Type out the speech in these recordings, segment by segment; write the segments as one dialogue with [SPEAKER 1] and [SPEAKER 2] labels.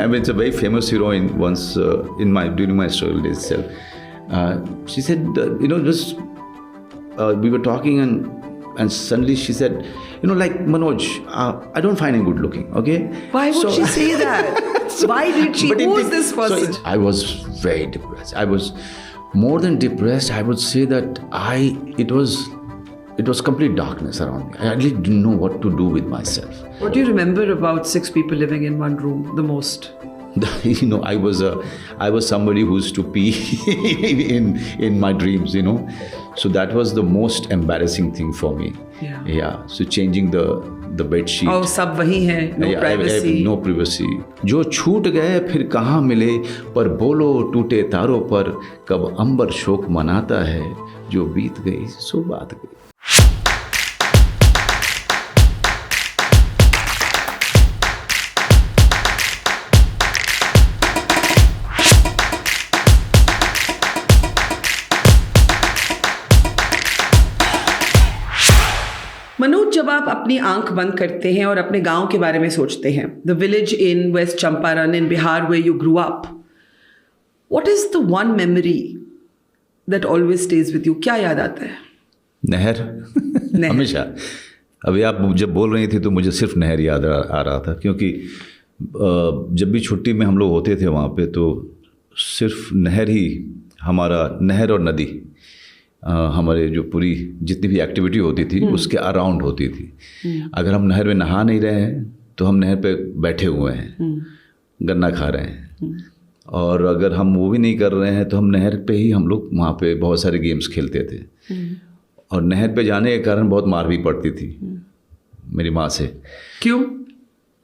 [SPEAKER 1] I mean, it's a very famous heroine once during my struggle days itself. She said, we were talking and suddenly she said, like Manoj, I don't find him good looking, okay?
[SPEAKER 2] Why would she say that? Why did she? Who was this person?
[SPEAKER 1] I was very depressed. I was more than depressed. I would say that it was complete darkness around me. I really didn't know what to do with myself.
[SPEAKER 2] What do you remember about 6 people living in one room the most?
[SPEAKER 1] I was somebody who used to pee in my dreams, So that was the most embarrassing thing for me. Yeah. So changing the bed sheet.
[SPEAKER 2] Oh, सब वही है. No privacy.
[SPEAKER 1] No privacy. जो छूट गए फिर कहाँ मिले, पर बोलो टूटे तारों पर, कब अंबर शोक मनाता है, जो बीत गई सो बात गई.
[SPEAKER 2] मनोज, जब आप अपनी आंख बंद करते हैं और अपने गांव के बारे में सोचते हैं, the village in west Champaran in Bihar where you grew up, what is the one memory that always stays with you? क्या याद आता है?
[SPEAKER 1] नहर. हमेशा. अभी आप जब बोल रही थी तो मुझे सिर्फ नहर याद आ रहा था, क्योंकि जब भी छुट्टी में हम लोग होते थे वहाँ पे तो सिर्फ नहर ही हमारा, नहर और नदी हमारे जो पूरी जितनी भी एक्टिविटी होती थी उसके अराउंड होती थी. अगर हम नहर में नहा नहीं रहे हैं तो हम नहर पे बैठे हुए हैं, गन्ना खा रहे हैं. और अगर हम वो भी नहीं कर रहे हैं तो हम नहर पे ही हम लोग वहाँ पे बहुत सारे गेम्स खेलते थे. और नहर पे जाने के कारण बहुत मार भी पड़ती थी मेरी माँ से.
[SPEAKER 2] क्यों?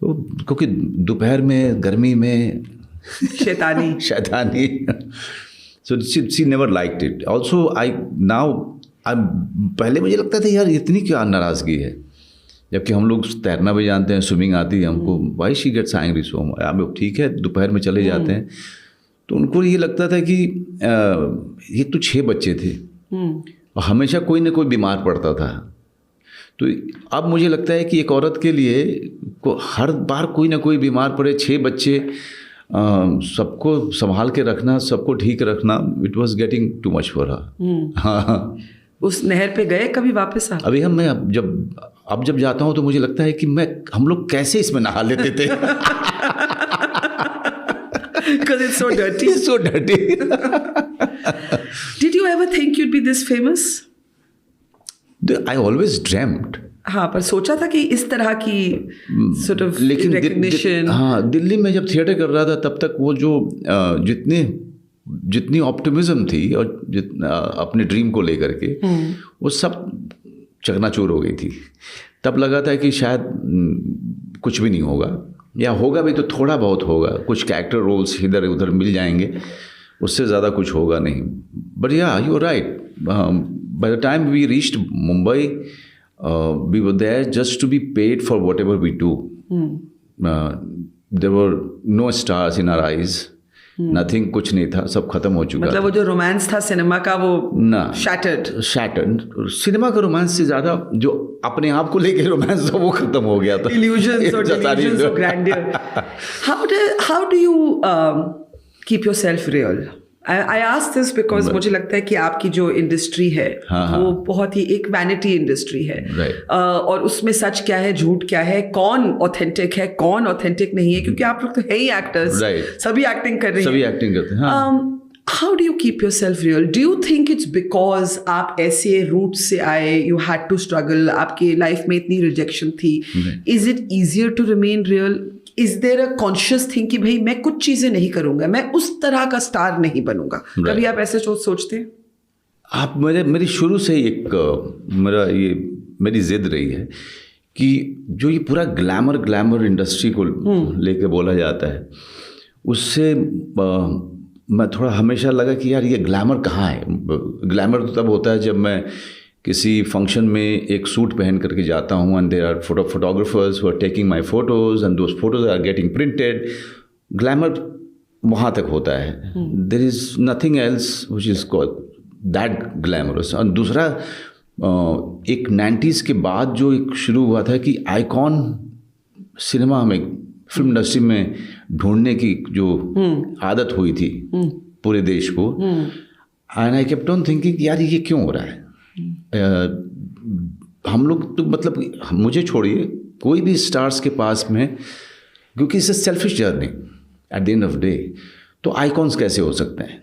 [SPEAKER 1] क्योंकि दोपहर में गर्मी में शैतानी. So she never liked it. Also, पहले मुझे लगता था यार इतनी क्या नाराज़गी है, जबकि हम लोग तैरना भी जानते हैं, स्विमिंग आती है हमको. Why she gets angry so much? अब ठीक है दोपहर में चले जाते हैं. तो उनको ये लगता था कि ये तो 6 बच्चे थे और हमेशा कोई ना कोई बीमार पड़ता था. तो अब मुझे लगता है कि एक औरत के लिए हर बार कोई ना कोई बीमार पड़े, 6 बच्चे, सबको संभाल के रखना, सबको ठीक रखना, it was getting too much for her. हाँ.
[SPEAKER 2] उस नहर पे गए कभी वापस?
[SPEAKER 1] अभी मैं जब जाता हूँ तो मुझे लगता है कि हम लोग कैसे इसमें नहा लेते थे.
[SPEAKER 2] Because it's so dirty.
[SPEAKER 1] It's so dirty.
[SPEAKER 2] Did you ever think you'd be this famous?
[SPEAKER 1] I always dreamt.
[SPEAKER 2] हाँ, पर सोचा था कि इस तरह की sort of recognition.
[SPEAKER 1] हाँ, दिल्ली में जब थिएटर कर रहा था तब तक वो जो जितनी ऑप्टिमिज्म थी और अपने ड्रीम को लेकर के वो सब चकनाचूर हो गई थी. तब लगा था कि शायद कुछ भी नहीं होगा, या होगा भी तो थोड़ा बहुत होगा, कुछ कैरेक्टर रोल्स इधर उधर मिल जाएंगे, उससे ज़्यादा कुछ होगा नहीं. But yeah you are right. By the time we reached Mumbai, we were there just to be paid for whatever we do. There were no stars in our eyes. Nothing, कुछ नहीं था, सब खत्म हो चुका.
[SPEAKER 2] मतलब वो जो रोमांस था सिनेमा का वो shattered.
[SPEAKER 1] सिनेमा का रोमांस से ज़्यादा जो अपने आप को लेके रोमांस था वो खत्म हो गया था.
[SPEAKER 2] Illusions of grandeur. How do you keep yourself real? I ask this because मुझे लगता है कि आपकी जो इंडस्ट्री है वो बहुत ही एक वैनिटी इंडस्ट्री है. और उसमें सच क्या है, झूठ क्या है, कौन ऑथेंटिक है, कौन ऑथेंटिक नहीं है, क्योंकि आप लोग तो है ही एक्टर्स. सभी एक्टिंग कर रहे हैं,
[SPEAKER 1] सभी एक्टिंग करते हैं.
[SPEAKER 2] How do you keep yourself real? Do you think it's because आप ऐसे रूट से आए, you had to struggle, आपकी लाइफ में इतनी रिजेक्शन थी? Is it easier to remain real? Is there a conscious thing कि भाई मैं कुछ चीज़ें नहीं करूँगा, मैं उस तरह का स्टार नहीं बनूंगा? कभी आप ऐसे सोचते हैं?
[SPEAKER 1] आप मेरी शुरू से मेरी जिद रही है कि जो ये पूरा ग्लैमर इंडस्ट्री को लेके बोला जाता है, उससे मैं थोड़ा हमेशा लगा कि यार ये ग्लैमर कहाँ है. ग्लैमर तो तब होता है जब मैं किसी फंक्शन में एक सूट पहन करके जाता हूँ and there are photographers who are taking my photos and those photos are getting printed. Glamour वहाँ तक होता है. There is nothing else which is called that glamorous. और दूसरा एक 90s के बाद जो एक शुरू हुआ था कि आइकॉन सिनेमा हमें फिल्म इंडस्ट्री में ढूंढने की जो आदत हुई थी पूरे देश को, and I kept on thinking यार ये क्यों हो रहा है। हम लोग तो मतलब मुझे छोड़िए कोई भी स्टार्स के पास में, क्योंकि it's a selfish journey at the end of day. तो आइकॉन्स कैसे हो सकते हैं?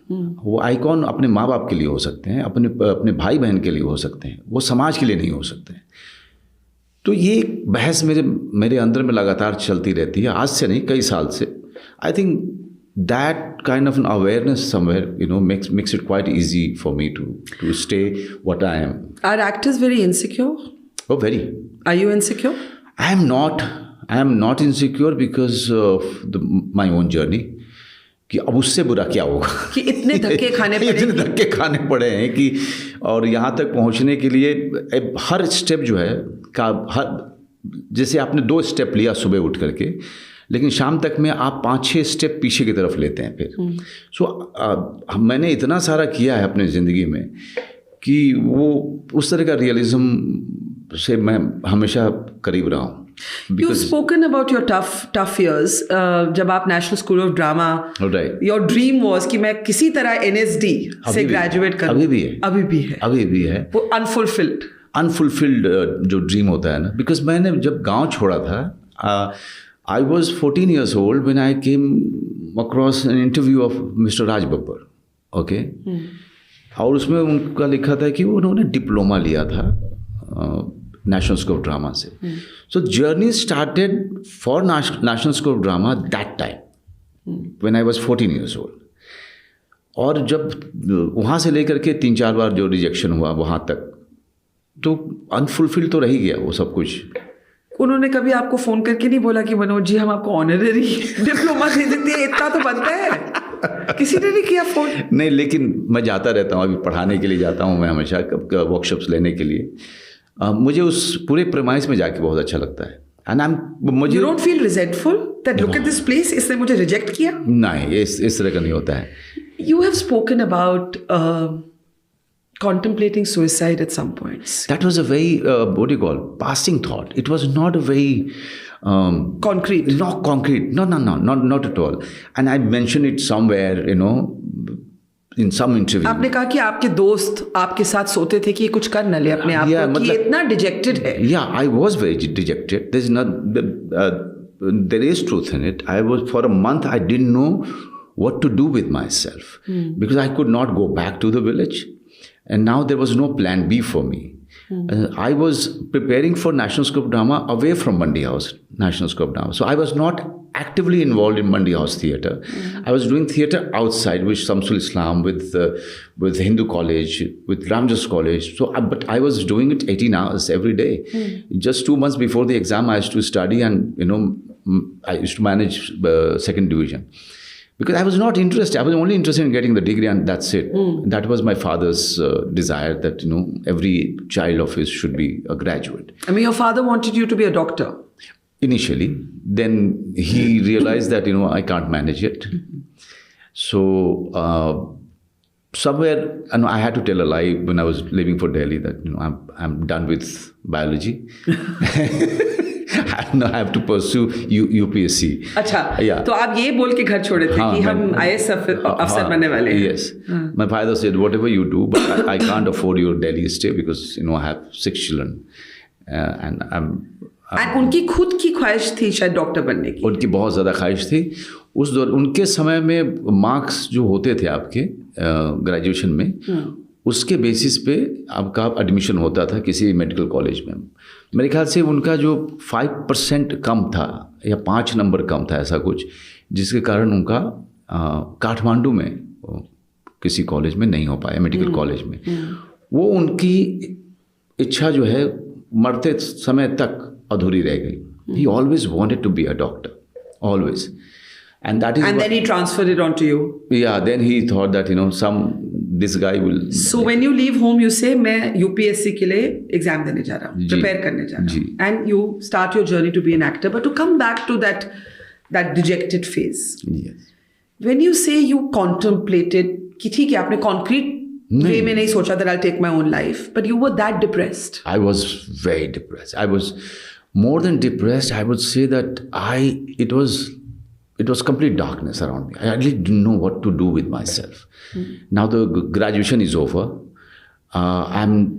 [SPEAKER 1] वो आइकॉन अपने माँ बाप के लिए हो सकते हैं, अपने भाई बहन के लिए हो सकते हैं, वो समाज के लिए नहीं हो सकते हैं। तो ये बहस मेरे अंदर में लगातार चलती रहती है, आज से नहीं कई साल से। I think that kind of an awareness somewhere you know makes it quite easy for me to stay what I am.
[SPEAKER 2] Are actors very insecure?
[SPEAKER 1] Oh, very.
[SPEAKER 2] Are you insecure?
[SPEAKER 1] I am not insecure because of my own journey. कि अब उससे बुरा क्या होगा
[SPEAKER 2] कि इतने धक्के खाने पड़े
[SPEAKER 1] इतने धक्के खाने पड़े हैं कि, और यहाँ तक पहुँचने के लिए हर स्टेप जो है हर जैसे आपने 2 स्टेप लिया सुबह उठ करके, लेकिन शाम तक में आप 5-6 स्टेप पीछे की तरफ लेते हैं फिर। सो मैंने इतना सारा किया है अपने ज़िंदगी में कि वो उस तरह का रियलिज्म से मैं हमेशा करीब रहा हूँ।
[SPEAKER 2] You've spoken about your tough years. जब आप national school of drama, your dream was कि मैं किसी तरह NSD से ग्रेजुएट करूँ।
[SPEAKER 1] अभी भी है
[SPEAKER 2] वो अनफुलफिल्ड
[SPEAKER 1] जो ड्रीम होता है ना, बिकॉज मैंने जब गांव छोड़ा था, I was 14 years old when I came across an interview of Mr. Raj Babbar, okay. और उसमें उनका लिखा था कि उन्होंने डिप्लोमा लिया था नेशनल स्कूल ऑफ ड्रामा से। सो journey started for national school of drama that time when I was 14 years old। और जब वहाँ से लेकर के 3-4 बार जो रिजेक्शन हुआ वहाँ तक, तो अनफुलफिल्ड तो रह ही गया वो सब कुछ।
[SPEAKER 2] उन्होंने कभी आपको फ़ोन करके नहीं बोला कि मनोज जी हम आपको ऑनररी डिप्लोमा दे देते हैं, इतना तो बनता है? किसी ने नहीं किया फ़ोन?
[SPEAKER 1] नहीं, लेकिन मैं जाता रहता हूँ, अभी पढ़ाने के लिए जाता हूँ मैं हमेशा, वर्कशॉप्स लेने के लिए। मुझे उस पूरे प्रेमाइस में जाके बहुत अच्छा लगता है। And
[SPEAKER 2] You don't feel resentful that look at this place, इसने मुझे रिजेक्ट किया?
[SPEAKER 1] नहीं, इस तरह का नहीं होता है।
[SPEAKER 2] You have spoken about contemplating suicide at some points.
[SPEAKER 1] That was a very what do you call passing thought. It was not a very
[SPEAKER 2] concrete.
[SPEAKER 1] Not concrete. No, not at all. And I mentioned it somewhere, you know, in some interview.
[SPEAKER 2] आपने कहा कि आपके दोस्त आपके साथ सोते थे कि ये कुछ कर न ले अपने आप को, कि इतना डिजेक्टेड है।
[SPEAKER 1] Yeah, I was very dejected. There is truth in it. I was, for a month I didn't know what to do with myself because I could not go back to the village. And now there was no plan B for me. I was preparing for National School of Drama away from Mandi House, National School of Drama. So I was not actively involved in Mandi House theatre. I was doing theatre outside with Shamsul Islam, with Hindu College, with Ramjas College. So, but I was doing it 18 hours every day. Just 2 months before the exam, I used to study, and you know, I used to manage second division. Because I was not interested. I was only interested in getting the degree, and that's it. That was my father's desire, that, you know, every child of his should be a graduate.
[SPEAKER 2] I mean, your father wanted you to be a doctor.
[SPEAKER 1] Initially. Then he realized that, you know, I can't manage it. So somewhere, and I had to tell a lie when I was leaving for Delhi that, you know, I'm done with biology. I have to pursue UPSC.
[SPEAKER 2] अच्छा,
[SPEAKER 1] yeah.
[SPEAKER 2] तो आप ये बोल के घर छोड़े थे कि हम IAS अफसर बनने वाले हैं?
[SPEAKER 1] Yes. My father said, whatever you do, but I can't afford your Delhi stay because, you know, I have 6 children. And
[SPEAKER 2] उनकी खुद की ख्वाहिश थी शायद डॉक्टर बनने की?
[SPEAKER 1] उनकी बहुत ज़्यादा ख्वाहिश थी। उस दौर उनके समय में मार्क्स जो होते थे आपके ग्रेजुएशन में, उसके बेसिस पे आपका एडमिशन होता था किसी मेडिकल कॉलेज में। मेरे ख्याल से उनका जो 5% कम था या 5 नंबर कम था, ऐसा कुछ, जिसके कारण उनका काठमांडू में किसी कॉलेज में नहीं हो पाया, मेडिकल कॉलेज में। वो उनकी इच्छा जो है मरते समय तक अधूरी रह गई। He always wanted to be a doctor, always. And that is.
[SPEAKER 2] And then he transferred it on to you.
[SPEAKER 1] Yeah, then he thought that, you know, this guy will.
[SPEAKER 2] So when you leave home, you say, मैं UPSC के लिए exam देने जा रहा हूँ, prepare करने जा रहा हूँ, and you start your journey to be an actor. But to come back to that dejected phase.
[SPEAKER 1] Yes.
[SPEAKER 2] When you say you contemplated कि ठीक है आपने concrete way में नहीं सोचा that I'll take my own life, but you were that depressed.
[SPEAKER 1] I was very depressed. More than depressed, I would say that it was complete darkness around me. I really didn't know what to do with myself. Now the graduation is over. And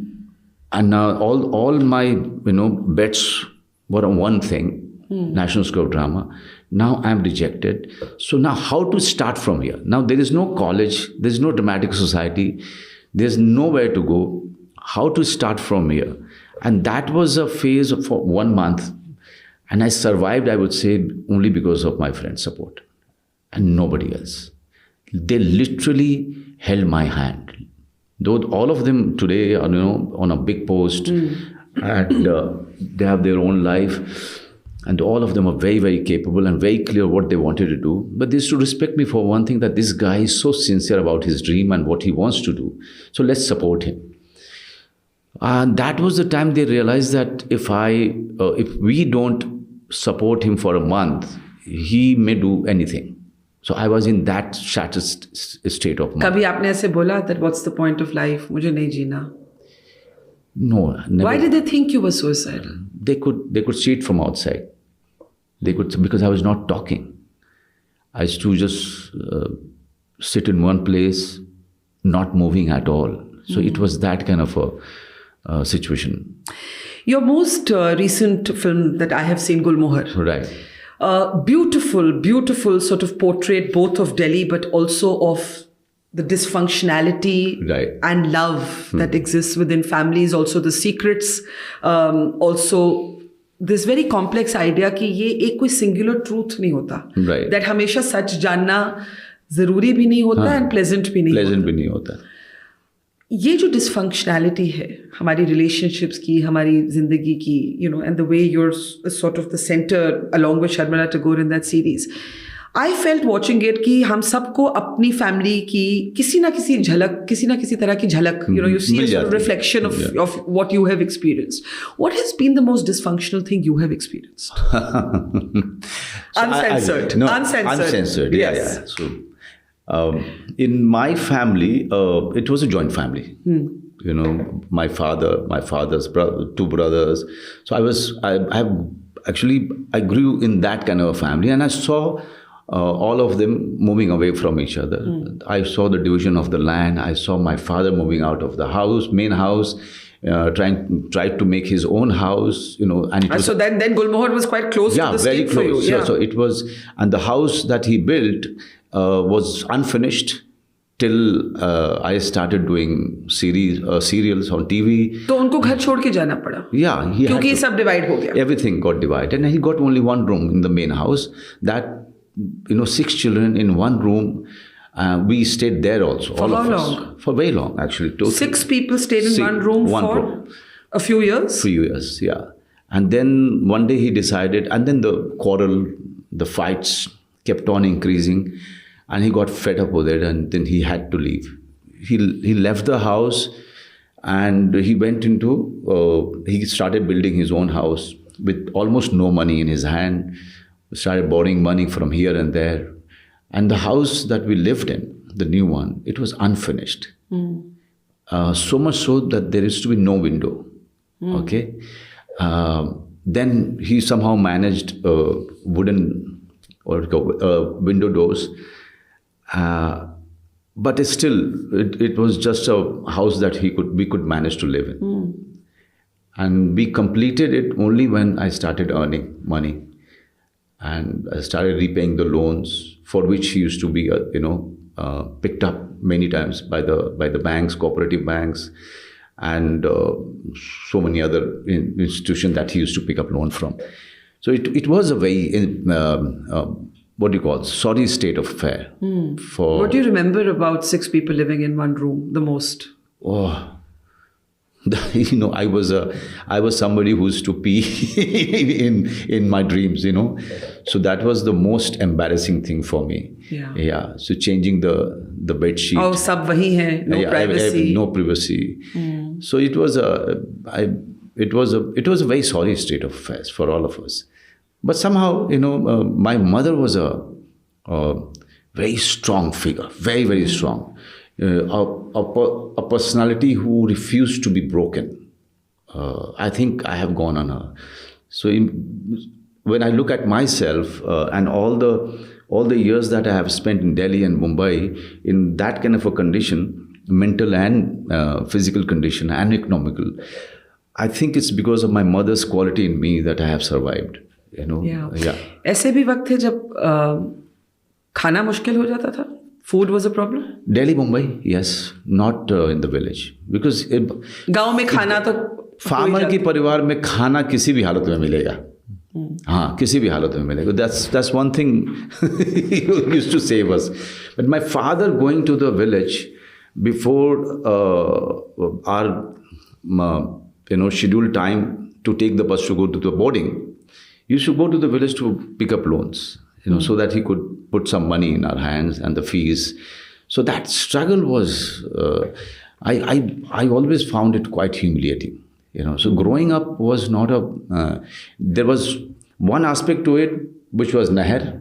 [SPEAKER 1] now all my bets were on one thing, National School of Drama. Now I'm rejected. So now how to start from here? Now there is no college, there's no dramatic society, there's nowhere to go. How to start from here? And that was a phase for 1 month. And I survived, I would say, only because of my friend's support and nobody else. They literally held my hand. Though all of them today are, on a big post and they have their own life. And all of them are very, very capable and very clear what they wanted to do. But they used to respect me for one thing, that this guy is so sincere about his dream and what he wants to do. So let's support him. And that was the time they realized that if we don't support him for a month, he may do anything. So I was in that shattered state of mind.
[SPEAKER 2] Kabhi aapne aise bola that what's the point of life? Mujhe nahi jeena.
[SPEAKER 1] No, never.
[SPEAKER 2] Why did they think you were suicidal?
[SPEAKER 1] They could see it from outside. They could, because I was not talking. I used to just sit in one place, not moving at all. So it was that kind of a situation.
[SPEAKER 2] Your most recent film that I have seen, Gulmohar.
[SPEAKER 1] Right.
[SPEAKER 2] Beautiful sort of portrait both of Delhi but also of the dysfunctionality and love that exists within families, also the secrets, also this very complex idea कि ये एक कोई singular truth नहीं होता. That हमेशा सच जानना ज़रूरी भी नहीं होता and pleasant भी नहीं होता. ये जो dysfunctionality है हमारी relationships की, हमारी ज़िंदगी की, and the way you're sort of the center along with Sharmila Tagore in that series. I felt watching it कि हम सबको अपनी family की किसी ना किसी झलक, किसी ना किसी तरह की झलक, you see a sort of reflection of what you have experienced. What has been the most dysfunctional thing you have experienced? Uncensored.
[SPEAKER 1] Uncensored. Yes. Yeah. So, in my family, it was a joint family. My father's two brothers. So I grew in that kind of a family, and I saw all of them moving away from each other. I saw the division of the land. I saw my father moving out of the main house, tried to make his own house, and it was,
[SPEAKER 2] so then Gulmohar was quite close to the
[SPEAKER 1] very
[SPEAKER 2] state
[SPEAKER 1] close.
[SPEAKER 2] For you. Yeah.
[SPEAKER 1] So it was, and the house that he built was unfinished till I started doing serials on TV.
[SPEAKER 2] तो उनको घर छोड़ के जाना पड़ा.
[SPEAKER 1] Yeah,
[SPEAKER 2] क्योंकि सब divide हो गया.
[SPEAKER 1] Everything got divided, and he got only one room in the main house. That 6 children in one room. We stayed there also.
[SPEAKER 2] For how long?
[SPEAKER 1] For very long, actually. Totally.
[SPEAKER 2] 6 people stayed in one room for a few years?
[SPEAKER 1] Few years, yeah. And then one day he decided, and then the quarrel, the fights kept on increasing, and he got fed up with it, and then he had to leave. He left the house, and he went into, he started building his own house with almost no money in his hand. Started borrowing money from here and there. And the house that we lived in, the new one, it was unfinished. So much so that there used to be no window. Okay. Then he somehow managed wooden window doors. But it was just a house that we could manage to live in. And we completed it only when I started earning money. And I started repaying the loans, for which he used to be, picked up many times by the banks, cooperative banks, and so many other institutions that he used to pick up loan from. So it was a very, sorry state of affair.
[SPEAKER 2] What do you remember about 6 people living in one room the most?
[SPEAKER 1] Oh. I was somebody who used to pee in my dreams, So that was the most embarrassing thing for me. Yeah. So changing the bed sheet.
[SPEAKER 2] Oh, sab wahi hai, no privacy.
[SPEAKER 1] No privacy. So it was a very sorry state of affairs for all of us. But somehow, my mother was a very strong figure, very, very strong. A personality who refused to be broken. I think I have gone on a So when I look at myself and all the years that I have spent in Delhi and Mumbai in that kind of a condition, mental and physical condition and economical, I think it's because of my mother's quality in me that I have survived.
[SPEAKER 2] ऐसे भी वक्त थे जब खाना मुश्किल हो जाता था. Food was a problem?
[SPEAKER 1] Delhi, Mumbai, yes, not in the village. Because
[SPEAKER 2] गांव में खाना तो
[SPEAKER 1] फार्मर की परिवार में खाना किसी भी हालत में मिलेगा. हाँ, किसी भी हालत में मिलेगा. That's one thing he used to save us. But my father going to the village before our scheduled time to take the bus to go to the boarding, used to go to the village to pick up loans. So that he could put some money in our hands and the fees. So that struggle was, I always found it quite humiliating. So growing up was not there was one aspect to it, which was Nahr,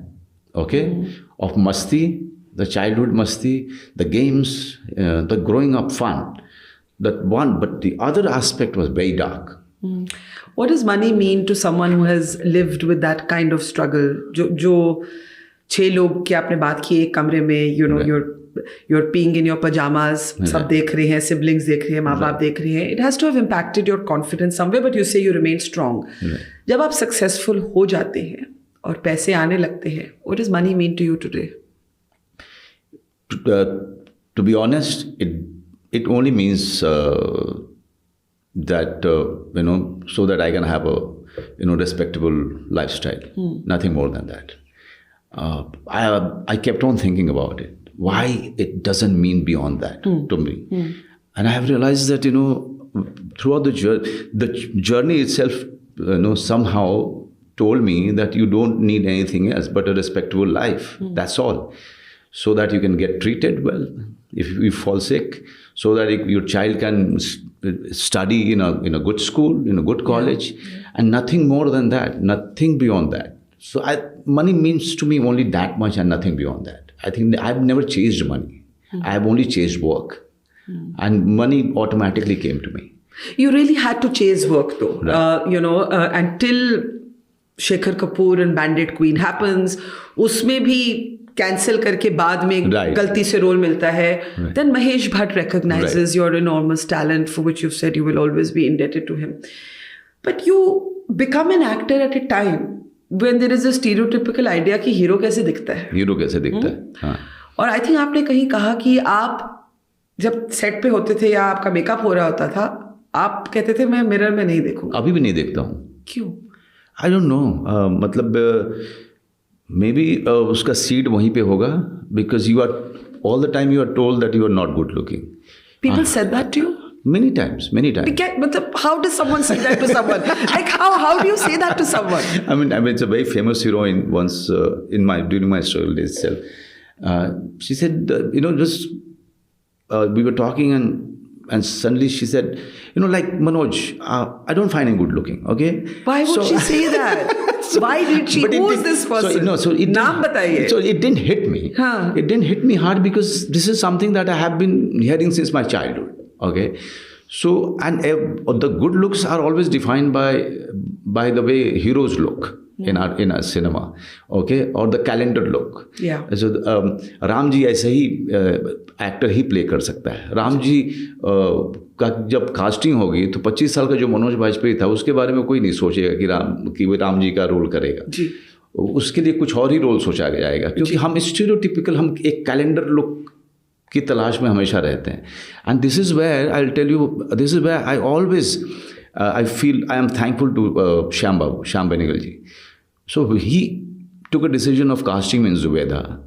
[SPEAKER 1] okay, of masti, the childhood masti, the games, the growing up fun. That one, but the other aspect was very dark.
[SPEAKER 2] What does money mean to someone who has lived with that kind of struggle? जो 6 लोग की आपने बात की एक कमरे में, you're peeing in your pajamas, सब देख रहे हैं, siblings देख रहे हैं, माँ बाप देख रहे हैं. It has to have impacted your confidence somewhere, but you say you remain strong. जब आप successful हो जाते हैं और पैसे आने लगते हैं, what does money mean to you today?
[SPEAKER 1] To be honest, it only means that so that I can have a respectable lifestyle. Nothing more than that. I kept on thinking about it. Why it doesn't mean beyond that to me. And I have realized that throughout the journey itself somehow told me that you don't need anything else but a respectable life. That's all. So that you can get treated well if you fall sick, so that your child can study in a good school, in a good college, and nothing more than that, nothing beyond that. So money means to me only that much and nothing beyond that. I think I've never chased money. I have only chased work. And money automatically came to me.
[SPEAKER 2] You really had to chase work though. Right. Until Shekhar Kapoor and Bandit Queen happens, उसमें भी cancel करके बाद में गलती से role मिलता है. Then Mahesh Bhatt recognizes your enormous talent, for which you've said you will always be indebted to him. But you become an actor at a time when there is a stereotypical idea कि hero कैसे दिखता है.
[SPEAKER 1] Hero कैसे दिखता है. हाँ.
[SPEAKER 2] और I think आपने कहीं कहा कि आप जब सेट पे होते थे या आपका मेकअप हो रहा होता था, आप कहते थे मैं मिरर में नहीं देखूंगा.
[SPEAKER 1] अभी भी नहीं देखता हूँ.
[SPEAKER 2] क्यों?
[SPEAKER 1] I don't know. मतलब मे बी उसका सीड वहीं पे होगा, because you are all the time you are told that you are not good looking.
[SPEAKER 2] People said that to you?
[SPEAKER 1] Many times.
[SPEAKER 2] But how does someone say that to someone? Like how do you say that to someone?
[SPEAKER 1] I mean, it's a very famous hero during my struggle days itself. She said, we were talking and suddenly she said, like Manoj, I don't find him good looking. Okay.
[SPEAKER 2] Why would she say that? Why did she? Who is this person? Naam bataiye.
[SPEAKER 1] So it didn't hit me. It didn't hit me hard because this is something that I have been hearing since my childhood. Okay. So, and the good looks are always defined by the way heroes look in our cinema. Okay. Or the calendar look.
[SPEAKER 2] Yeah.
[SPEAKER 1] So Ram ji ऐसे ही actor ही play कर सकता है. राम जी का जब casting होगी तो 25 साल का जो मनोज बाजपेयी था उसके बारे में कोई नहीं सोचेगा कि वो राम जी का रोल करेगा.
[SPEAKER 2] जी.
[SPEAKER 1] उसके लिए कुछ और ही रोल सोचा जाएगा, क्योंकि हम स्टीरियोटिपिकल, हम एक कैलेंडर लुक की तलाश में हमेशा रहते हैं. And this is where I will tell you, this is where I always I feel I am thankful to Shyam Benegal ji. So he took a decision of casting me in Zubeda.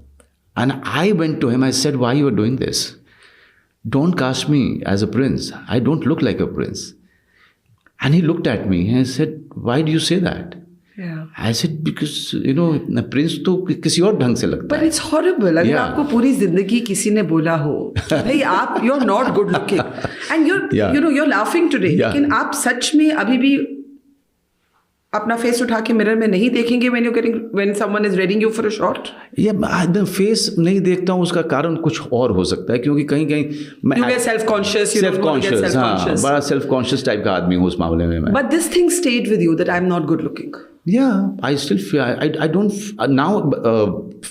[SPEAKER 1] And I went to him, I said, why you are doing this? Don't cast me as a prince. I don't look like a prince. And he looked at me and said, why do you say that?
[SPEAKER 2] Yeah.
[SPEAKER 1] I said, because, prince to किसी और ढंग से लगता है.
[SPEAKER 2] But it's horrible. अगर आपको पूरी जिंदगी किसी ने बोला हो, भाई आप, you're not good looking. And you're laughing today.
[SPEAKER 1] Yeah.
[SPEAKER 2] लेकिन आप सच में अभी भी अपना फेस उठा के मिरर में नहीं देखेंगे when someone is reading you for a shot?
[SPEAKER 1] मैं फेस नहीं देखता हूँ, उसका कारण कुछ और हो सकता है, क्योंकि कहीं मैं
[SPEAKER 2] You get self-conscious, you don't want to get self-conscious.
[SPEAKER 1] बड़ा self-conscious टाइप का आदमी हूँ उस मामले में मैं.
[SPEAKER 2] But this thing stayed with you that I'm not good looking.
[SPEAKER 1] Yeah, I still feel I don't now.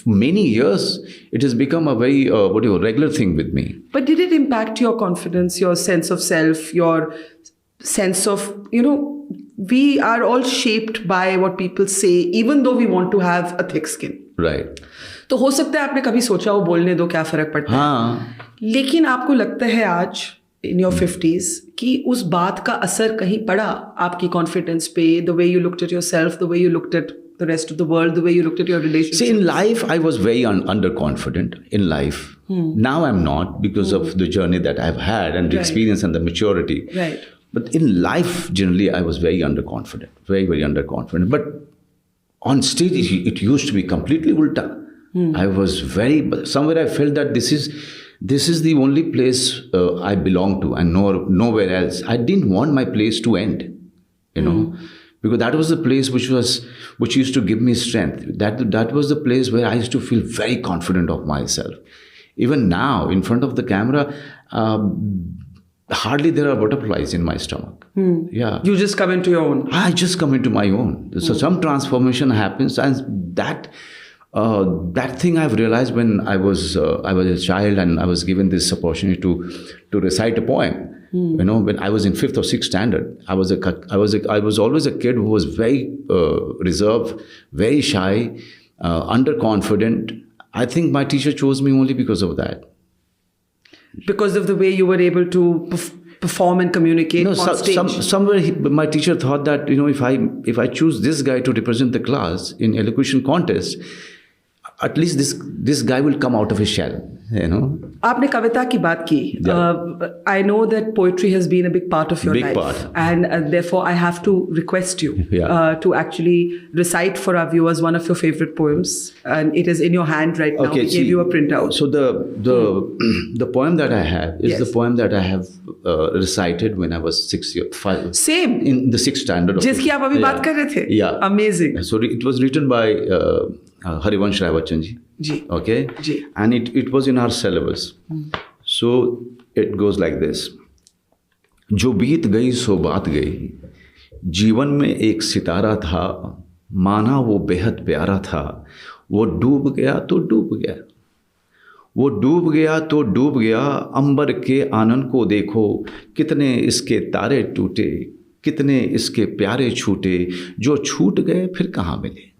[SPEAKER 1] Many years it has become a very regular thing with me.
[SPEAKER 2] But did it impact your confidence, your sense of self, your sense of, we are all shaped by what people say, even though we want to have a thick skin.
[SPEAKER 1] Right.
[SPEAKER 2] तो हो सकता है आपने कभी सोचा हो बोलने दो क्या फर्क पड़ता है, लेकिन आपको लगता है आज in your 50s कि उस बात का असर कहीं पड़ा आपकी कॉन्फिडेंस पे, the way you looked at yourself, the way you looked at the rest of the world, the way you looked at your relationships?
[SPEAKER 1] See, in life, I was very underconfident in life. Now I'm not, because of the journey that I've had and the experience and the maturity.
[SPEAKER 2] Right.
[SPEAKER 1] But in life, generally, I was very underconfident, very, very underconfident. But on stage, it used to be completely ulta. I was somewhere I felt that this is the only place I belong to and nowhere else. I didn't want my place to end, because that was the place which used to give me strength. That was the place where I used to feel very confident of myself. Even now, in front of the camera, hardly there are butterflies in my stomach. Yeah.
[SPEAKER 2] You just come into your own.
[SPEAKER 1] I just come into my own. So some transformation happens, and that thing I've realized when I was a child and I was given this opportunity to recite a poem. When I was in 5th or 6th standard, I was always a kid who was very reserved, very shy, underconfident. I think my teacher chose me only because of that.
[SPEAKER 2] Because of the way you were able to perform and communicate on stage.
[SPEAKER 1] Somewhere my teacher thought that if I choose this guy to represent the class in elocution contest, at least this guy will come out of his shell.
[SPEAKER 2] आपने कविता की बात की. I know that poetry has been a big part of your life.
[SPEAKER 1] Part.
[SPEAKER 2] And therefore I have to request you to actually recite for our viewers one of your favorite poems. And it is in your hand right now. We gave you a printout.
[SPEAKER 1] So the poem that I have is the poem that I have recited when I was 5.
[SPEAKER 2] Same.
[SPEAKER 1] In the 6th standard.
[SPEAKER 2] जिसकी आप अभी बात कर रहे थे.
[SPEAKER 1] Yeah.
[SPEAKER 2] Amazing.
[SPEAKER 1] So it was written by Harivansh Rai Bachchan ji. Okay?
[SPEAKER 2] Ji.
[SPEAKER 1] And it was in our syllabus. So it goes like this. जो बीत गई सो बात गई, जीवन में एक सितारा था, माना वो बेहद प्यारा था, वो डूब गया तो डूब गया, वो डूब गया तो डूब गया, अंबर के आनंद को देखो, कितने इसके तारे टूटे, कितने इसके प्यारे छूटे, जो छूट गए फिर कहाँ मिले,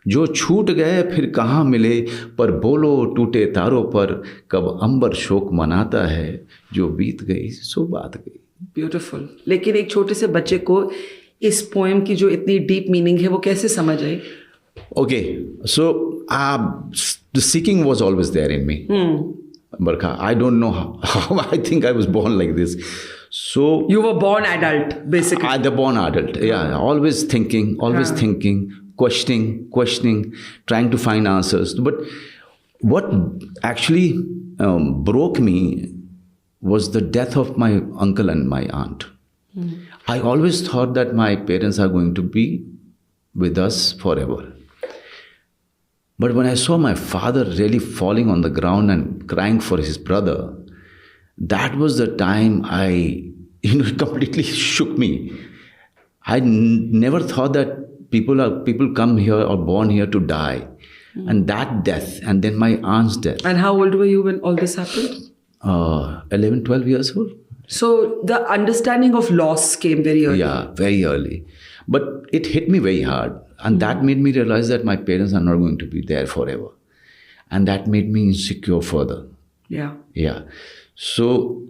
[SPEAKER 1] जो छूट गए फिर कहाँ मिले, पर बोलो टूटे तारों पर, कब अंबर शोक मनाता है, जो बीत गई सो बात गई.
[SPEAKER 2] ब्यूटीफुल. लेकिन एक छोटे से बच्चे को इस पोएम की जो इतनी डीप मीनिंग है वो कैसे समझ आई?
[SPEAKER 1] Okay, so the seeking was always there in me. Barkha, I don't know how I think I was born like this. So
[SPEAKER 2] you were born adult, basically.
[SPEAKER 1] The born adult, yeah. Always thinking, questioning, trying to find answers. But what actually broke me was the death of my uncle and my aunt. I always thought that my parents are going to be with us forever. But when I saw my father really falling on the ground and crying for his brother, that was the time it completely shook me. I never thought that people come here or born here to die. And that death, and then my aunt's death.
[SPEAKER 2] And how old were you when all this happened?
[SPEAKER 1] 11, 12 years old.
[SPEAKER 2] So the understanding of loss came very early.
[SPEAKER 1] Yeah, very early. But it hit me very hard. And that made me realize that my parents are not going to be there forever. And that made me insecure further.
[SPEAKER 2] Yeah.
[SPEAKER 1] Yeah. So,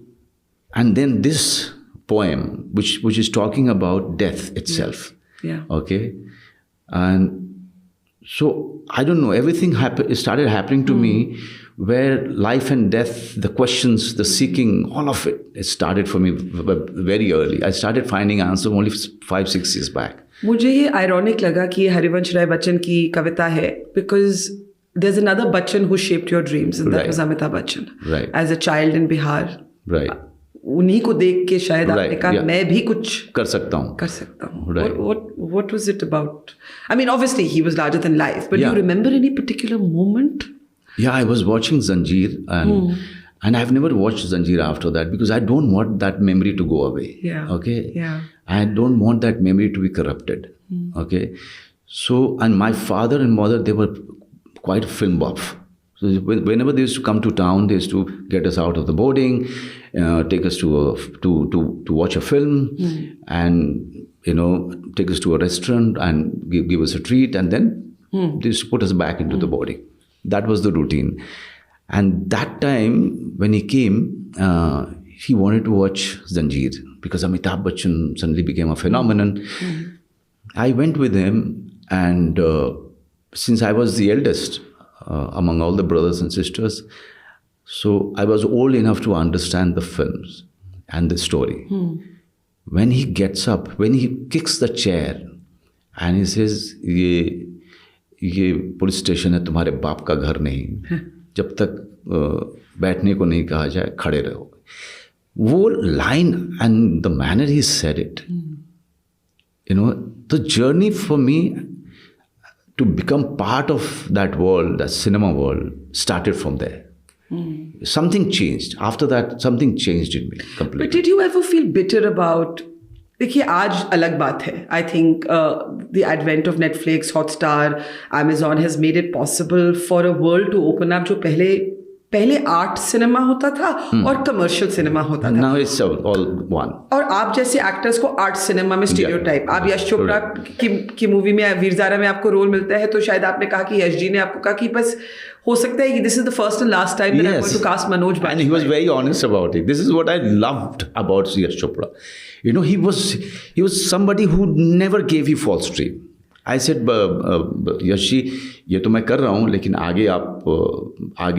[SPEAKER 1] and then this poem, which is talking about death itself.
[SPEAKER 2] Yeah.
[SPEAKER 1] Okay. And so, I don't know, everything started happening to me where life and death, the questions, the seeking, all of it started for me very early. I started finding answers only 5-6 years back.
[SPEAKER 2] मुझे ये ironic लगा कि ये हरिवंश राय बच्चन की कविता है because there's another Bachchan who shaped your dreams and that was Amitabh Bachchan.
[SPEAKER 1] Right.
[SPEAKER 2] As a child in Bihar.
[SPEAKER 1] Right.
[SPEAKER 2] उन्हीं को देख के शायद आपने कहा मैं भी कुछ
[SPEAKER 1] कर सकता हूँ. Right.
[SPEAKER 2] What was it about? I mean, obviously he was larger than life, but do you remember any particular moment?
[SPEAKER 1] Yeah, I was watching Zanjeer and I've never watched Zanjeer after that because I don't want that memory to go away.
[SPEAKER 2] Yeah.
[SPEAKER 1] Okay.
[SPEAKER 2] Yeah.
[SPEAKER 1] I don't want that memory to be corrupted. Okay. So, and my father and mother, they were quite film buff. So whenever they used to come to town, they used to get us out of the boarding, take us to watch a film, and take us to a restaurant and give us a treat, and then they used to put us back into the boarding. That was the routine. And that time when he came, he wanted to watch Zanjeer because Amitabh Bachchan suddenly became a phenomenon. I went with him, and since I was the eldest among all the brothers and sisters, so I was old enough to understand the films and the story. When he gets up, when he kicks the chair and he says, ये police station है, तुम्हारे बाप का घर नहीं, जब तक बैठने को नहीं कहा जाए खड़े रहो. वो line and the manner he said it, the journey for me to become part of that world, that cinema world, started from there. Something changed. After that, something changed in me completely.
[SPEAKER 2] But did you ever feel bitter about... देखिए आज अलग बात है. I think the advent of Netflix, Hotstar, Amazon has made it possible for a world to open up जो पहले art cinema होता था और कमर्शियल सिनेमा होता था.
[SPEAKER 1] Now it's all one.
[SPEAKER 2] और आप जैसे एक्टर्स को आर्ट सिनेमा में स्टीरियोटाइप. आप यश चोपड़ा की मूवी में वीरजारा में आपको रोल मिलता है, तो शायद आपने कहा कि यश जी ने आपको कहा कि बस हो सकता है कि this is the first and last time that I'm going to cast Manoj Bajpayee.
[SPEAKER 1] And he was very honest about it. This is what I loved about Yash Chopra. He was somebody who never gave you false dream. I said, Yash ji ये तो मैं कर रहा हूँ, लेकिन आगे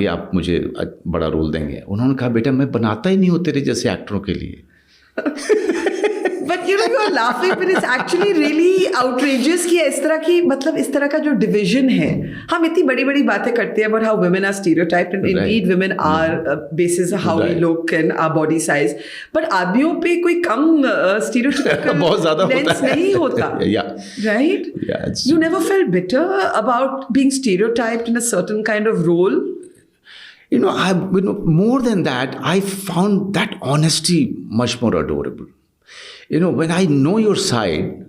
[SPEAKER 1] आप मुझे बड़ा रोल देंगे. उन्होंने कहा बेटा मैं बनाता ही नहीं हूँ तेरे जैसे एक्टरों के लिए.
[SPEAKER 2] But you are laughing, but it's actually really outrageous कि इस तरह का जो division है. हम इतनी बड़ी बातें करते हैं about how women are stereotyped, and indeed women are basis how we look and our body size. But आदमियों पे कोई कम stereotypical lens नहीं होता.
[SPEAKER 1] Yeah.
[SPEAKER 2] Right?
[SPEAKER 1] Yeah.
[SPEAKER 2] You never felt bitter about being stereotyped in a certain kind of role?
[SPEAKER 1] More than that, I found that honesty much more adorable. When I know your side,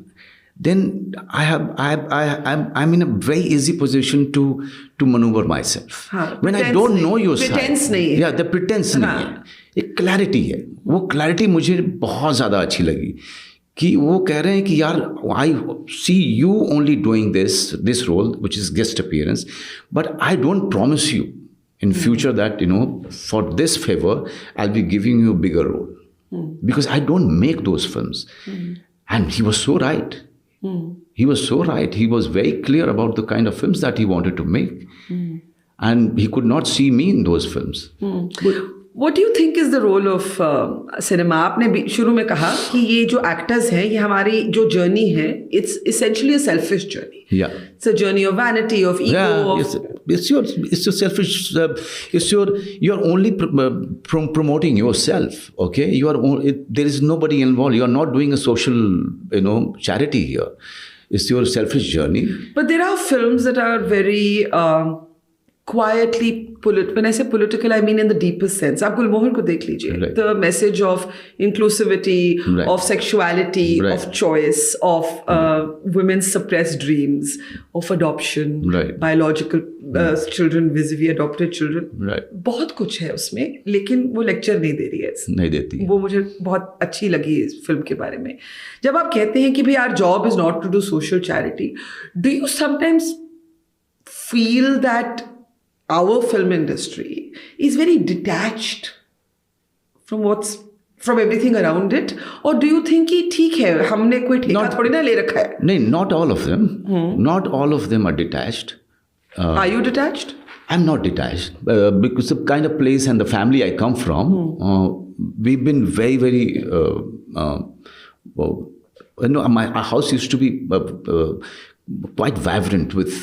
[SPEAKER 1] then I'm in a very easy position to maneuver myself. When I don't know your side,
[SPEAKER 2] pretense नहीं है.
[SPEAKER 1] Yeah, the pretense नहीं है. एक clarity है. वो clarity मुझे बहुत ज़्यादा अच्छी लगी कि वो कह रहे हैं कि यार I see you only doing this role, which is guest appearance, but I don't promise you in future that for this favor I'll be giving you a bigger role. Because I don't make those films. And he was so right. He was so right. He was very clear about the kind of films that he wanted to make. And he could not see me in those films.
[SPEAKER 2] What do you think is the role of cinema? आपने शुरू में कहा कि ये जो actors हैं, ये हमारी जो journey है, it's essentially a selfish journey.
[SPEAKER 1] Yeah.
[SPEAKER 2] It's a journey of vanity, of ego.
[SPEAKER 1] Yeah, it's your selfish. You're only promoting yourself. Okay, there is nobody involved. You are not doing a social, charity here. It's your selfish journey.
[SPEAKER 2] But there are films that are very quietly when I say political, I mean in the deepest sense. आप गुलमोहर को देख लीजिए.
[SPEAKER 1] Right.
[SPEAKER 2] The message of inclusivity,
[SPEAKER 1] right.
[SPEAKER 2] of sexuality,
[SPEAKER 1] right.
[SPEAKER 2] of choice, of women's suppressed dreams, of adoption,
[SPEAKER 1] right.
[SPEAKER 2] biological children vis-a-vis adopted children.
[SPEAKER 1] Right.
[SPEAKER 2] बहुत कुछ है उसमें, लेकिन वो लेक्चर नहीं दे रही है.
[SPEAKER 1] नहीं देती.
[SPEAKER 2] वो मुझे बहुत अच्छी लगी इस फिल्म के बारे में. जब आप कहते हैं कि भाई our job is not to do social charity, do you sometimes feel that our film industry is very detached from everything around it, or do you think कि ठीक है हमने कोई ठेका थोड़ी ना ले रखा है?
[SPEAKER 1] नहीं, not all of them. Not all of them are detached.
[SPEAKER 2] Are you detached?
[SPEAKER 1] I'm not detached because the kind of place and the family I come from, we've been very, very. Our house used to be quite vibrant with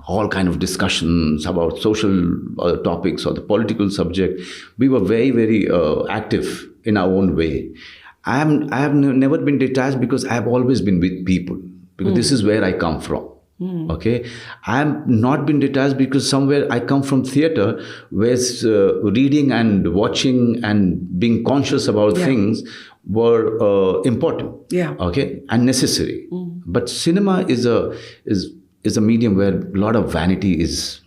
[SPEAKER 1] all kind of discussions about social topics or the political subject. We were very, very active in our own way. I have never been detached because I have always been with people, because this is where I come from. Okay, I have not been detached because somewhere I come from theater, where reading and watching and being conscious about things were important. Yeah. Okay, and necessary. But cinema is a medium where a lot of vanity is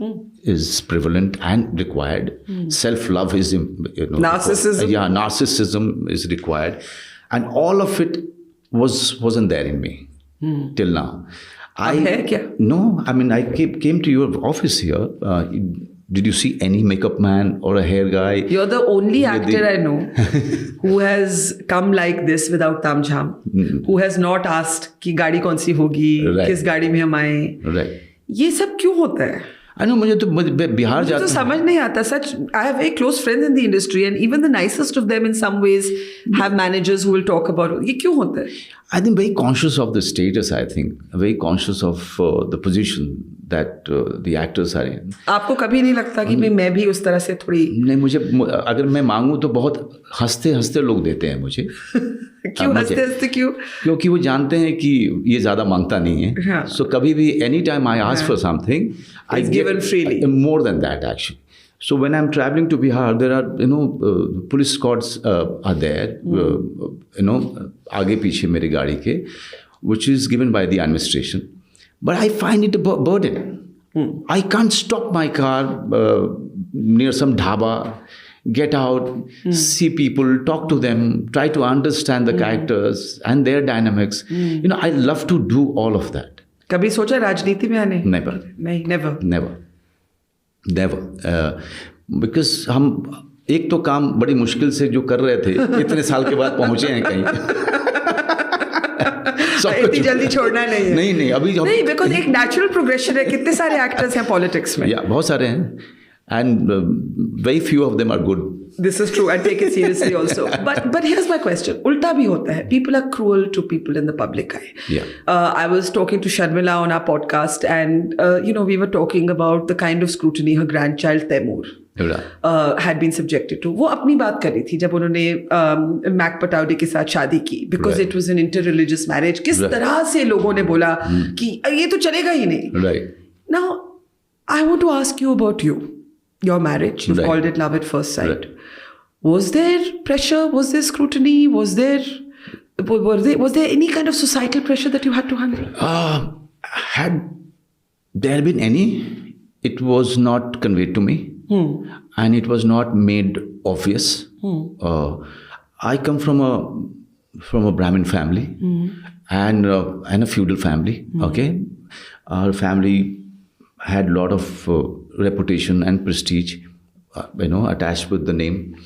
[SPEAKER 1] prevalent and required. Self-love is
[SPEAKER 2] narcissism.
[SPEAKER 1] Narcissism is required, and all of it wasn't there in me till now. No, I mean, I came to your office here. Did you see any makeup man or a hair guy?
[SPEAKER 2] You're the only actor I know who has come like this without tamjham, who has not asked कि गाड़ी कौन सी होगी, किस गाड़ी में हम आए. Right. ये सब क्यों होता है?
[SPEAKER 1] I know, मुझे तो बिहार जाता
[SPEAKER 2] तो समझ नहीं आता सच. I have very close friends in the industry, and even the nicest of them in some ways have managers who will talk about ये क्यों होता है?
[SPEAKER 1] I think very conscious of the status. I think very conscious of the position that the actors are in.
[SPEAKER 2] आपको कभी नहीं लगता कि मैं भी उस तरह से थोड़ी?
[SPEAKER 1] नहीं, मुझे अगर मैं मांगूं तो बहुत हंसते लोग देते हैं मुझे.
[SPEAKER 2] क्यों हंसते क्यों?
[SPEAKER 1] क्योंकि वो जानते हैं कि ये ज्यादा मांगता नहीं है. So कभी भी anytime I ask for something, I
[SPEAKER 2] give given freely.
[SPEAKER 1] More than that actually. So when I'm traveling to Bihar, there are police escorts are there, आगे पीछे मेरी गाड़ी के, which is given by the administration. But I find it a burden. I can't stop my car near some dhaba, get out, see people, talk to them, try to understand the characters and their dynamics. I love to do all of that.
[SPEAKER 2] कभी सोचा राजनीति में आने?
[SPEAKER 1] Never. Never. Because हम एक तो काम बड़ी मुश्किल से जो कर रहे थे, इतने साल के बाद पहुंचे हैं कहीं.
[SPEAKER 2] इतनी जल्दी छोड़ना नहीं है.
[SPEAKER 1] नहीं अभी
[SPEAKER 2] नहीं, बिकॉज एक नेचुरल प्रोग्रेशन है. कितने सारे एक्टर्स हैं पॉलिटिक्स में?
[SPEAKER 1] बहुत सारे हैं. And very few of them are good.
[SPEAKER 2] This is true. I take it seriously also. But here's my question. Ulta bhi hota hai. People are cruel to people in the public eye.
[SPEAKER 1] Yeah.
[SPEAKER 2] I was talking to Sharmila on our podcast, and we were talking about the kind of scrutiny her grandchild Taimur had been subjected to. वो अपनी बात कर रही थी जब उन्होंने Mac पटाउडी के साथ शादी की, because it was an interreligious marriage. किस तरह से लोगों ने बोला कि ये तो चलेगा ही नहीं.
[SPEAKER 1] Right.
[SPEAKER 2] Now, I want to ask you about you. Your marriage, you've called it love at first sight. Right. Was there pressure? Was there scrutiny? Was there any kind of societal pressure that you had to handle?
[SPEAKER 1] Had there been any, it was not conveyed to me, and it was not made obvious. I come from a Brahmin family and a feudal family. Okay, our family had a lot of reputation and prestige, attached with the name.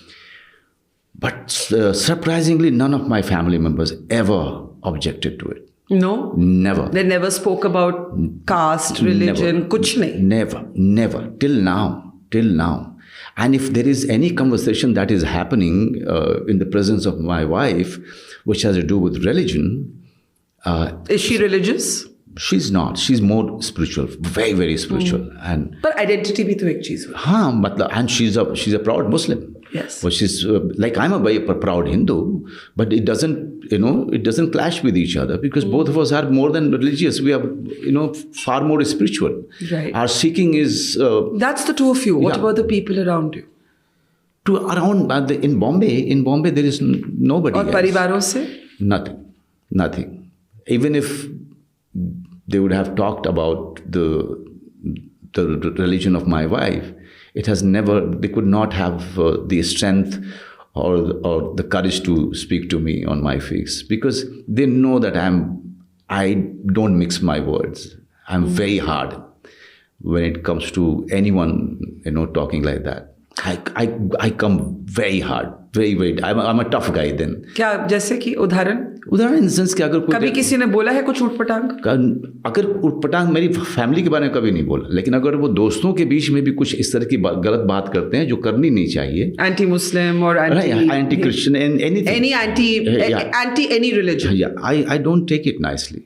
[SPEAKER 1] But surprisingly, none of my family members ever objected to it.
[SPEAKER 2] No?
[SPEAKER 1] Never.
[SPEAKER 2] They never spoke about caste, religion, kuch nahi?
[SPEAKER 1] Never. Till now. And if there is any conversation that is happening in the presence of my wife, which has to do with religion.
[SPEAKER 2] Is she religious?
[SPEAKER 1] She's not. She's more spiritual, very, very spiritual.
[SPEAKER 2] But identity भी तो एक चीज है.
[SPEAKER 1] हाँ, मतलब, and she's a proud Muslim.
[SPEAKER 2] Yes.
[SPEAKER 1] Which is like I'm a very proud Hindu, but it doesn't clash with each other, because both of us are more than religious. We are, far more spiritual.
[SPEAKER 2] Right.
[SPEAKER 1] Our seeking is.
[SPEAKER 2] That's the two of you. What about the people around you?
[SPEAKER 1] In Bombay, there is nobody.
[SPEAKER 2] और परिवारों से?
[SPEAKER 1] Nothing. Even if they would have talked about the religion of my wife, they could not have the strength or the courage to speak to me on my face, because they know that I don't mix my words. I'm very hard when it comes to anyone, talking like that. I come very hard, very, very. I'm a tough guy then.
[SPEAKER 2] क्या जैसे कि उदाहरण
[SPEAKER 1] in sense कि अगर
[SPEAKER 2] कभी किसी ने बोला है कुछ उटपटांग?
[SPEAKER 1] अगर उटपटांग मेरी फैमिली के बारे में कभी नहीं बोला, लेकिन अगर वो दोस्तों के बीच में भी कुछ इस तरह की गलत बात करते हैं जो करनी नहीं चाहिए,
[SPEAKER 2] एंटी मुस्लिम और
[SPEAKER 1] anti Christian, any
[SPEAKER 2] anti any religion,
[SPEAKER 1] I don't take it nicely.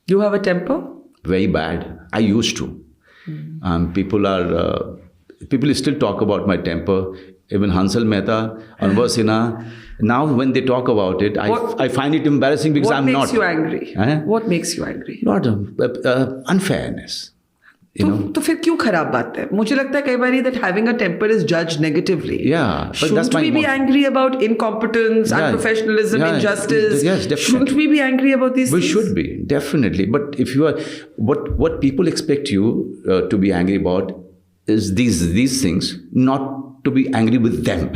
[SPEAKER 2] You have a temper?
[SPEAKER 1] Very bad. I used to. People still talk about my temper even Hansal Mehta, Anwar Sinha. Now when they talk about it, I find it embarrassing because I'm not.
[SPEAKER 2] What makes you angry? What makes you angry?
[SPEAKER 1] Not unfairness.
[SPEAKER 2] तो फिर क्यों खराब बात है? मुझे लगता है कई बार that having a temper is judged negatively.
[SPEAKER 1] Yeah, but
[SPEAKER 2] shouldn't we be angry about incompetence, unprofessionalism, injustice?
[SPEAKER 1] Yes, definitely.
[SPEAKER 2] Shouldn't we be angry about these things?
[SPEAKER 1] We should be, definitely. But if you are, what people expect you to be angry about is these things, not to be angry with them.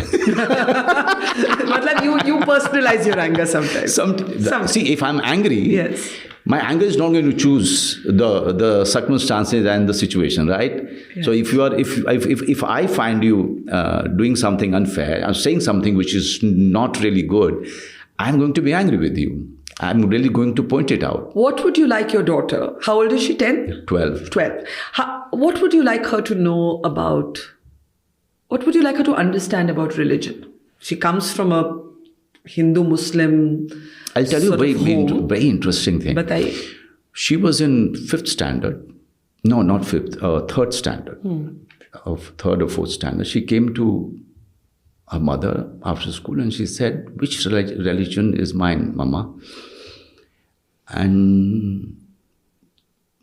[SPEAKER 2] Matlab you personalize your anger sometimes.
[SPEAKER 1] See, if I'm angry,
[SPEAKER 2] yes,
[SPEAKER 1] my anger is not going to choose the circumstances and the situation, right? Yes. So if I find you doing something unfair, I'm saying something which is not really good, I'm going to be angry with you. I'm really going to point it out.
[SPEAKER 2] What would you like your daughter? How old is she? 10?
[SPEAKER 1] 12.
[SPEAKER 2] 12. What would you like her to know about? What would you like her to understand about religion? She comes from a Hindu-Muslim.
[SPEAKER 1] I'll tell you a very interesting thing.
[SPEAKER 2] Bataiye.
[SPEAKER 1] She was in 5th standard. No, not 5th, 3rd standard. Of 3rd or 4th standard. She came to her mother after school and she said, "Which religion is mine, Mama?" And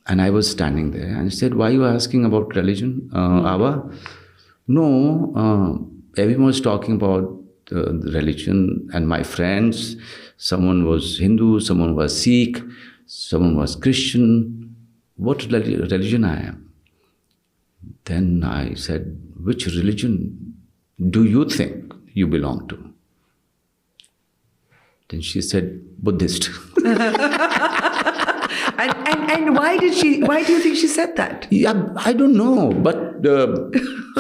[SPEAKER 1] I was standing there and she said, "Why are you asking about religion, Ava?" "No, everyone was talking about the religion and my friends. Someone was Hindu, someone was Sikh, someone was Christian. What religion I am?" Then I said, "Which religion do you think you belong to?" Then she said, "Buddhist."
[SPEAKER 2] And why do you think she said that?
[SPEAKER 1] Yeah, I don't know, but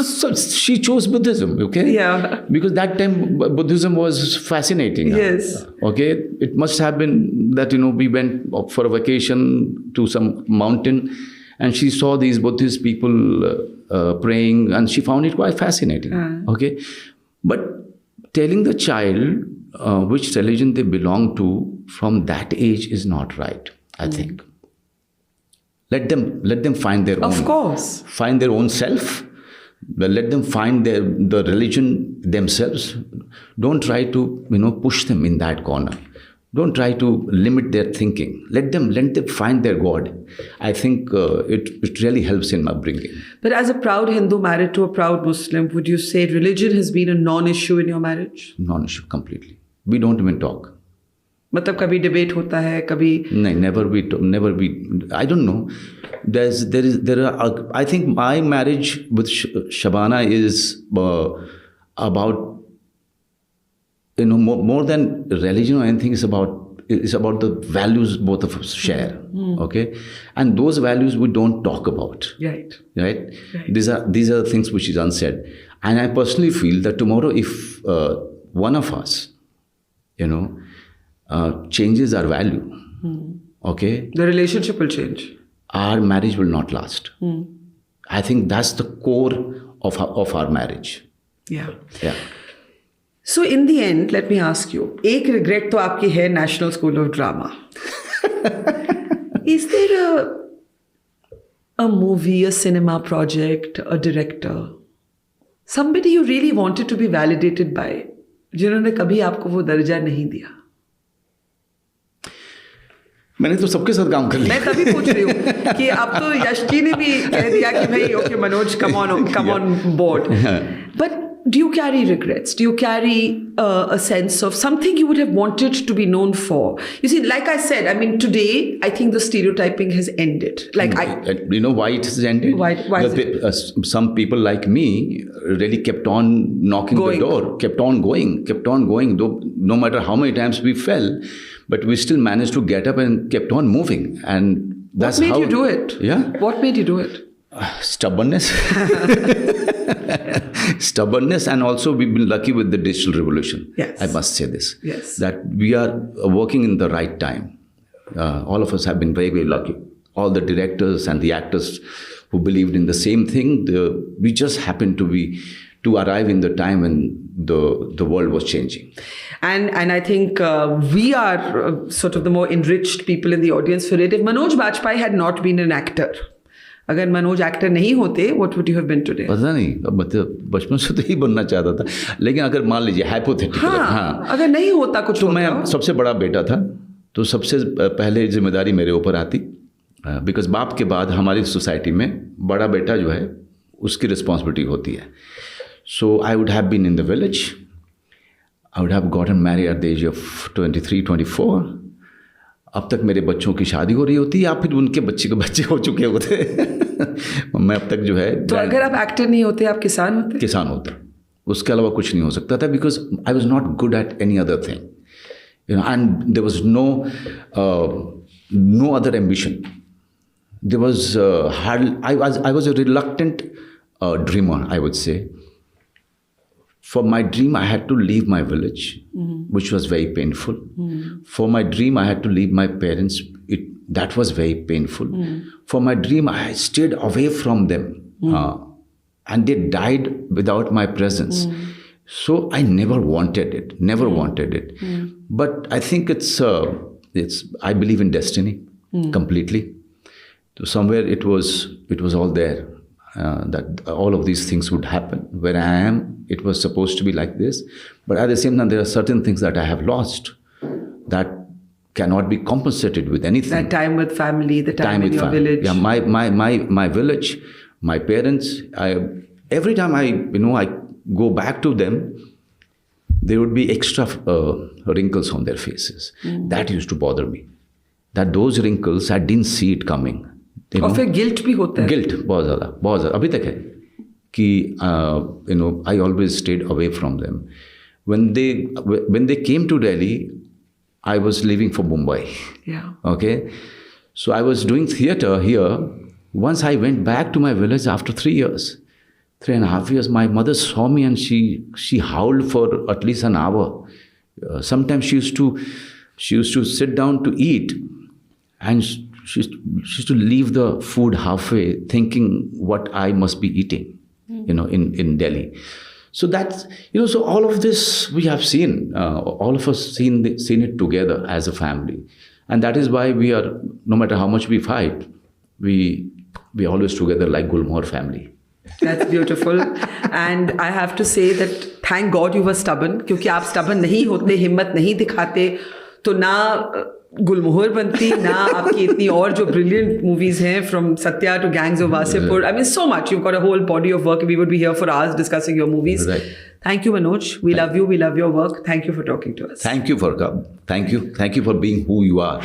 [SPEAKER 1] so she chose Buddhism, okay?
[SPEAKER 2] Yeah.
[SPEAKER 1] Because that time Buddhism was fascinating.
[SPEAKER 2] Yes.
[SPEAKER 1] Okay, it must have been that, we went for a vacation to some mountain and she saw these Buddhist people praying and she found it quite fascinating. Okay, but telling the child which religion they belong to from that age is not right, I think. Let them find their own.
[SPEAKER 2] Of course.
[SPEAKER 1] Find their own self. Let them find the religion themselves. Don't try to push them in that corner. Don't try to limit their thinking. Let them find their God. I think it really helps in upbringing.
[SPEAKER 2] But as a proud Hindu married to a proud Muslim, would you say religion has been a non-issue in your marriage?
[SPEAKER 1] Non-issue completely. We don't even talk.
[SPEAKER 2] मतलब कभी debate होता है कभी?
[SPEAKER 1] No, never be. I don't know. I think my marriage with Shabana is about more than religion or anything. It's about the values both of us share. Okay, and those values we don't talk about. Right. These are the things which is unsaid. And I personally feel that tomorrow, if one of us, changes our value, okay,
[SPEAKER 2] the relationship will change.
[SPEAKER 1] Our marriage will not last. I think that's the core of our marriage.
[SPEAKER 2] Yeah.
[SPEAKER 1] Yeah.
[SPEAKER 2] So in the end, let me ask you, एक regret तो आपकी है National School of Drama. Is there a movie, a cinema project, a director, somebody you really wanted to be validated by, जिन्होंने कभी आपको वो दर्जा नहीं दिया?
[SPEAKER 1] मैंने तो सबके साथ काम कर लिया.
[SPEAKER 2] मैं तभी पूछ रही हूँ कि अब तो यश जी ने भी कह दिया कि भाई okay Manoj come on board. But do you carry regrets? Do you carry a sense of something you would have wanted to be known for? You see, like I said, I mean, today, I think the stereotyping has ended.
[SPEAKER 1] You know why it has ended?
[SPEAKER 2] Why
[SPEAKER 1] some people like me really kept on knocking the door, kept on going. Though, no matter how many times we fell, but we still managed to get up and kept on moving. And that's
[SPEAKER 2] what made you do it?
[SPEAKER 1] Yeah.
[SPEAKER 2] What made you do it?
[SPEAKER 1] Stubbornness. Stubbornness, and also we've been lucky with the digital revolution.
[SPEAKER 2] Yes.
[SPEAKER 1] I must say this.
[SPEAKER 2] Yes.
[SPEAKER 1] That we are working in the right time. All of us have been very, very lucky. All the directors and the actors who believed in the same thing, we just happened to arrive in the time when the world was changing.
[SPEAKER 2] And I think we are sort of the more enriched people in the audience for it. If Manoj Bajpayee had not been an actor, अगर Manoj actor नहीं होते, what would you have been today?
[SPEAKER 1] पता नहीं, मतलब बचपन से तो ही बनना चाहता था, लेकिन अगर मान लीजिए हाइपोथेटिकल,
[SPEAKER 2] हाँ, अगर नहीं होता कुछ
[SPEAKER 1] तो मैं सबसे बड़ा बेटा था, तो सबसे पहले जिम्मेदारी मेरे ऊपर आती, बिकॉज बाप के बाद हमारी सोसाइटी में बड़ा बेटा जो है उसकी रिस्पॉन्सिबिलिटी होती है. So I would have been in the village, I would have gotten married at the age of 23-24. अब तक मेरे बच्चों की शादी हो रही होती या फिर उनके बच्चे के बच्चे हो चुके होते. मैं अब तक जो है,
[SPEAKER 2] तो अगर आप एक्टर नहीं होते, आप किसान होते?
[SPEAKER 1] किसान होता, उसके अलावा कुछ नहीं हो सकता था, because I was not good at any other thing, you know, and there was no other ambition. There was I was a reluctant dreamer, I would say. For my dream, I had to leave my village, which was very painful. For my dream, I had to leave my parents. That was very painful. For my dream, I stayed away from them, and they died without my presence. So I never wanted it, But I think it's I believe in destiny completely. So somewhere it was all there, that all of these things would happen. Where I am, it was supposed to be like this. But at the same time, there are certain things that I have lost that cannot be compensated with anything.
[SPEAKER 2] That time with family, the time in your village.
[SPEAKER 1] Yeah, my village, my parents. Every time I go back to them, there would be extra wrinkles on their faces. That used to bother me. That those wrinkles, I didn't see it coming.
[SPEAKER 2] और फिर guilt भी होता है.
[SPEAKER 1] Guilt बहुत ज़्यादा अभी तक है कि I always stayed away from them. When they came to Delhi, I was leaving for Mumbai.
[SPEAKER 2] Yeah.
[SPEAKER 1] Okay, so I was doing theatre here. Once I went back to my village after 3 years. 3.5 years, my mother saw me and she howled for at least an hour. Sometimes she used to sit down to eat, and she used to leave the food halfway, thinking what I must be eating, in Delhi. So that's, so all of this we have seen, all of us seen it together as a family, and that is why we are, no matter how much we fight, we always together like Gulmohar family.
[SPEAKER 2] That's beautiful. And I have to say that thank God you were stubborn, क्योंकि आप stubborn नहीं होते, हिम्मत नहीं दिखाते, तो ना गुलमोहर बनती, ना आपकी इतनी और जो brilliant movies हैं, from Satya to Gangs of Wasipur. I mean, so much. You've got a whole body of work. We would be here for hours discussing your movies.
[SPEAKER 1] Right.
[SPEAKER 2] Thank you, Manoj. We love you. We love your work. Thank you for talking to us.
[SPEAKER 1] Thank you for coming. Thank you for being who you are.